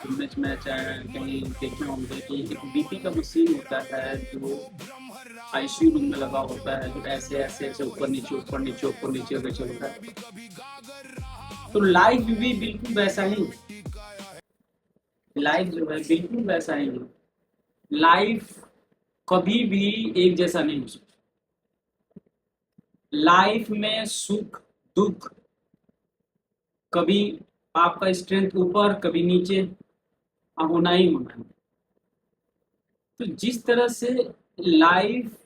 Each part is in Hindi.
इमेज में चाहे कहीं देखे होंगे कि एक बीपी का मशीन होता है जो आईसीयू रूम में लगा होता है, जो ऐसे ऐसे ऐसे ऊपर नीचे ऊपर नीचे ऊपर नीचे होकर चलता है। तो लाइफ भी बिल्कुल वैसा ही, लाइफ जो है बिल्कुल वैसा ही है। लाइफ कभी भी एक जैसा नहीं हो सकता। लाइफ में सुख दुख, कभी आपका स्ट्रेंथ ऊपर कभी नीचे होना ही होना है। तो जिस तरह से लाइफ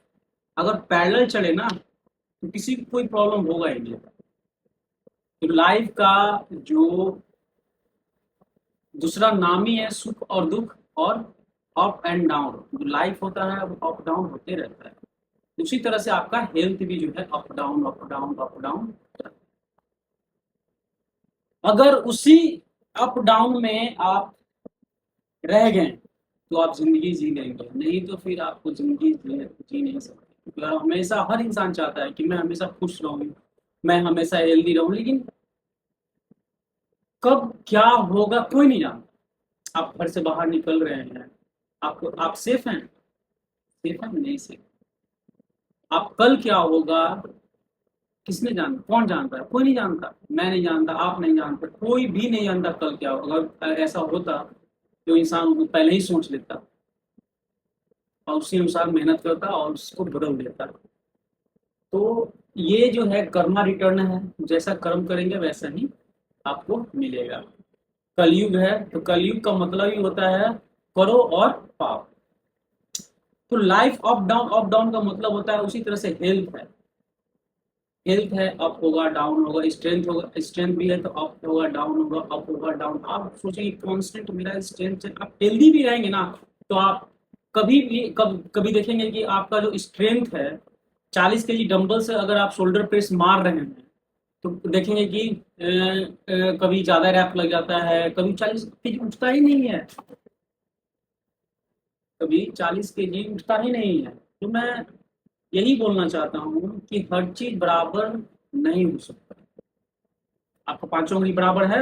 अगर पैरेलल चले ना तो किसी को कोई प्रॉब्लम होगा ही नहीं। तो लाइफ का जो दूसरा नाम ही है सुख और दुख और अप एंड डाउन। जो लाइफ होता है वो अप डाउन होते रहता है। उसी तरह से आपका हेल्थ भी जो है up down up down up down. अगर उसी अप डाउन में आप रह गए तो आप जिंदगी जी लेंगे, नहीं तो फिर आपको जिंदगी जी नहीं सकते। क्योंकि हमेशा हर इंसान चाहता है कि मैं हमेशा खुश रहूं, मैं हमेशा हेल्दी रहूं, लेकिन कब क्या होगा कोई नहीं जानता। आप घर से बाहर निकल रहे हैं, आपको आप सेफ हैं, सेफ हैं नहीं सेफ। आप कल क्या होगा किसने जाना, कौन जानता है, कोई नहीं जानता। मैं नहीं जानता, आप नहीं जानते, कोई भी नहीं जानता कल क्या होगा। अगर ऐसा होता तो इंसान वो पहले ही सोच लेता और उसी अनुसार मेहनत करता और उसको बदल देता। तो ये जो है कर्मा रिटर्न है, जैसा कर्म करेंगे वैसा ही आपको मिलेगा। कलयुग है तो कलयुग का मतलब ही होता है करो और पाओ। तो लाइफ अप डाउन का मतलब होता है उसी तरह से हेल्थ है। हेल्थ है अप होगा डाउन होगा, स्ट्रेंथ होगा स्ट्रेंथ भी है तो अप होगा डाउन होगा अप होगा डाउन। आप सोचेंगे कांस्टेंट मेरा स्ट्रेंथ है, आप हेल्दी भी रहेंगे ना तो आप कभी भी कभी देखेंगे कि आपका जो स्ट्रेंथ है 40 केजी डंबल से अगर आप शोल्डर प्रेस मार रहे हैं तो देखेंगे कि कभी ज्यादा रैप लग जाता है, कभी 40 केजी उठता ही नहीं है, कभी 40 केजी उठता ही नहीं है। तो मैं यही बोलना चाहता हूँ कि हर चीज बराबर नहीं हो सकता। आपका पांचों उंगली बराबर है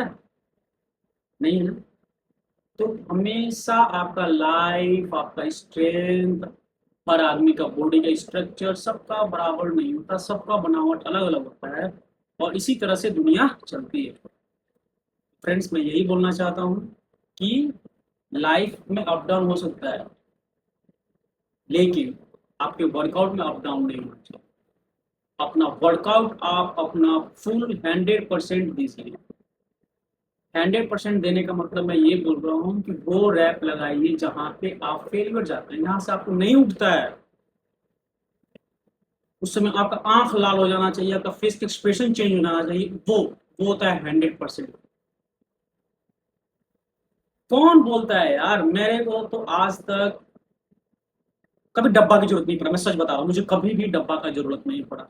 नहीं है, तो हमेशा आपका लाइफ आपका स्ट्रेंथ, हर आदमी का बॉडी का स्ट्रक्चर सबका बराबर नहीं होता, सबका बनावट अलग अलग होता है और इसी तरह से दुनिया चलती है। फ्रेंड्स मैं यही बोलना चाहता हूँ कि लाइफ में अप डाउन हो सकता है, लेकिन आपके वर्कआउट में अप डाउन नहीं होना चाहिए। अपना वर्कआउट आप अपना फुल 100% दीजिए। 100% देने का मतलब मैं ये बोल रहा हूँ कि वो रैप लगाइए जहां पे आप फेलियर जाते हैं, जहां से आपको नहीं उठता है। उस समय आपका आंख लाल हो जाना चाहिए, आपका फेस एक्सप्रेशन चेंज हो जाना चाहिए। वो होता है 100%। कौन बोलता है यार, मेरे को तो आज तक कभी डब्बा की जरूरत नहीं पड़ा। मैं सच बता रहा हूँ, मुझे कभी भी डब्बा का जरूरत नहीं पड़ा,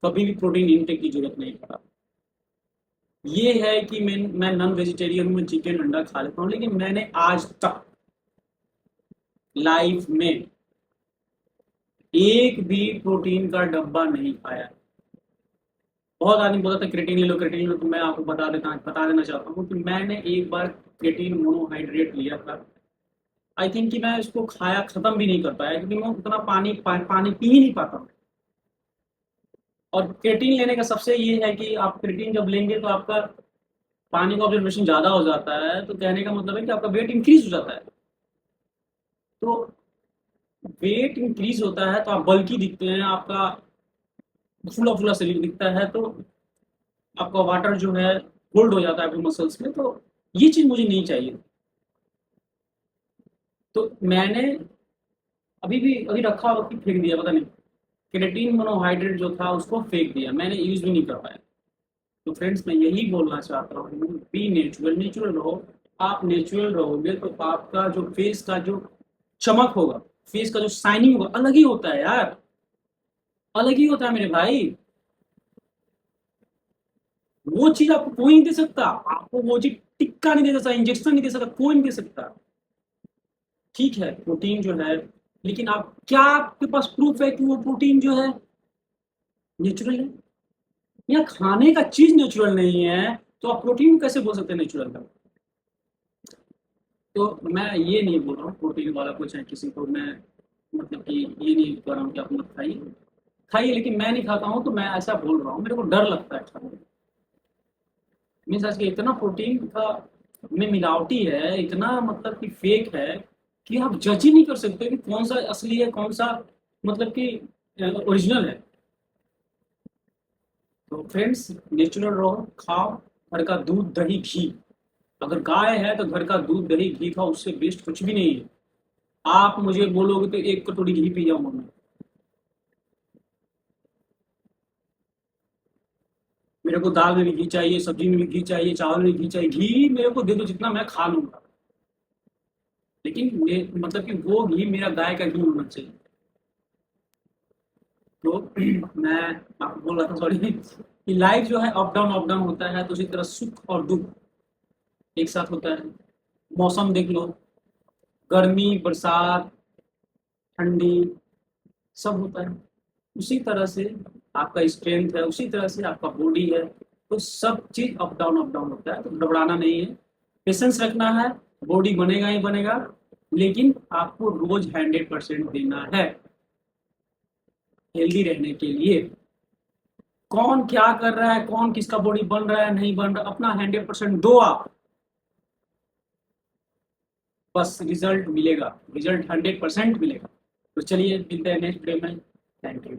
कभी भी प्रोटीन इनटेक की जरूरत नहीं पड़ा। ये है कि मैं नॉन वेजिटेरियन हूँ, चिकन अंडा खा लेता हूँ, लेकिन मैंने आज तक लाइफ में एक भी प्रोटीन का डब्बा नहीं खाया। बहुत आदमी बोलता था क्रिएटिन ले लो क्रिएटिन ले लो, तो मैं आपको बता देना चाहता हूँ कि मैंने एक बार क्रिएटिन मोनोहाइड्रेट लिया था। आई थिंक कि मैं इसको खाया खत्म भी नहीं कर पाया क्योंकि मैं उतना पानी पी ही नहीं पाता हूँ। और क्रिएटिन लेने का सबसे ये है कि आप क्रिएटिन जब लेंगे तो आपका पानी का ऑब्जर्वेशन ज्यादा हो जाता है, तो कहने का मतलब है कि आपका वेट इंक्रीज हो जाता है। तो वेट इंक्रीज होता है तो आप बल्की दिखते हैं, आपका फूला फूला शरीर दिखता है, तो आपका वाटर जो है होल्ड हो जाता है आपके मसल्स में। तो ये चीज मुझे नहीं चाहिए। तो मैंने अभी रखा और फेंक दिया, पता नहीं क्रिएटिन मोनोहाइड्रेट जो था उसको फेंक दिया, मैंने यूज भी नहीं कर पाया। तो फ्रेंड्स मैं यही बोलना चाहता हूँ, बी नेचुरल, नेचुरल रहो। आप नेचुरल रहोगे तो आपका जो फेस का जो चमक होगा, फेस का जो शाइनिंग होगा अलग ही होता है यार, अलग ही होता है मेरे भाई। वो चीज आपको कोई नहीं दे सकता, आपको वो चीज टिक्का नहीं दे सकता, इंजेक्शन नहीं दे सकता, कोई नहीं दे सकता। ठीक है प्रोटीन जो है, लेकिन आप क्या आपके पास प्रूफ है कि वो प्रोटीन जो है नेचुरल है? या खाने का चीज नेचुरल नहीं है तो आप प्रोटीन कैसे बोल सकते हैं नेचुरल है? तो मैं ये नहीं बोल रहा हूँ प्रोटीन वाला को चाहे किसी को मैं मतलब कि ये नहीं कर रहा हूँ कि आप मत खाइए, खाइए, लेकिन मैं नहीं खाता हूँ तो मैं ऐसा बोल रहा हूँ, मेरे को डर लगता है खाने में। मीन्स आज के इतना प्रोटीन का में मिलावटी है, इतना मतलब कि फेक है कि आप जज ही नहीं कर सकते कि कौन सा असली है, कौन सा मतलब कि ओरिजिनल है। तो फ्रेंड्स, नेचुरल रहो, खाओ, घर का दूध दही घी। अगर गाय है तो घर का दूध दही घी खाओ, उससे बेस्ट कुछ भी नहीं है। आप मुझे बोलोगे तो एक कटोरी घी पी जाऊंगा मैं। मेरे को दाल में भी घी चाहिए, सब्जी में भी घी चाहिए, चावल में भी घी चाहिए, घी मेरे को दे दो जितना मैं खा लूंगा। लेकिन मतलब कि वो घी मेरा गाय का घी होना चाहिए। तो मैं आपको बोल रहा था, सॉरी, कि लाइफ जो है अप डाउन होता है, तो उसी तरह सुख और दुख एक साथ होता है। मौसम देख लो, गर्मी, बरसात, ठंडी, सब होता है। उसी तरह से आपका स्ट्रेंथ है, उसी तरह से आपका बॉडी है, तो सब चीज अप डाउन होता है, तो घबराना नहीं है, पेशेंस रखना है। बॉडी बनेगा ही बनेगा, लेकिन आपको रोज 100% देना है हेल्दी रहने के लिए। कौन क्या कर रहा है, कौन किसका बॉडी बन रहा है नहीं बन रहा, अपना 100% दो आप, बस रिजल्ट मिलेगा, रिजल्ट 100% मिलेगा। तो चलिए मिलते हैं नेक्स्ट डे में। Thank you.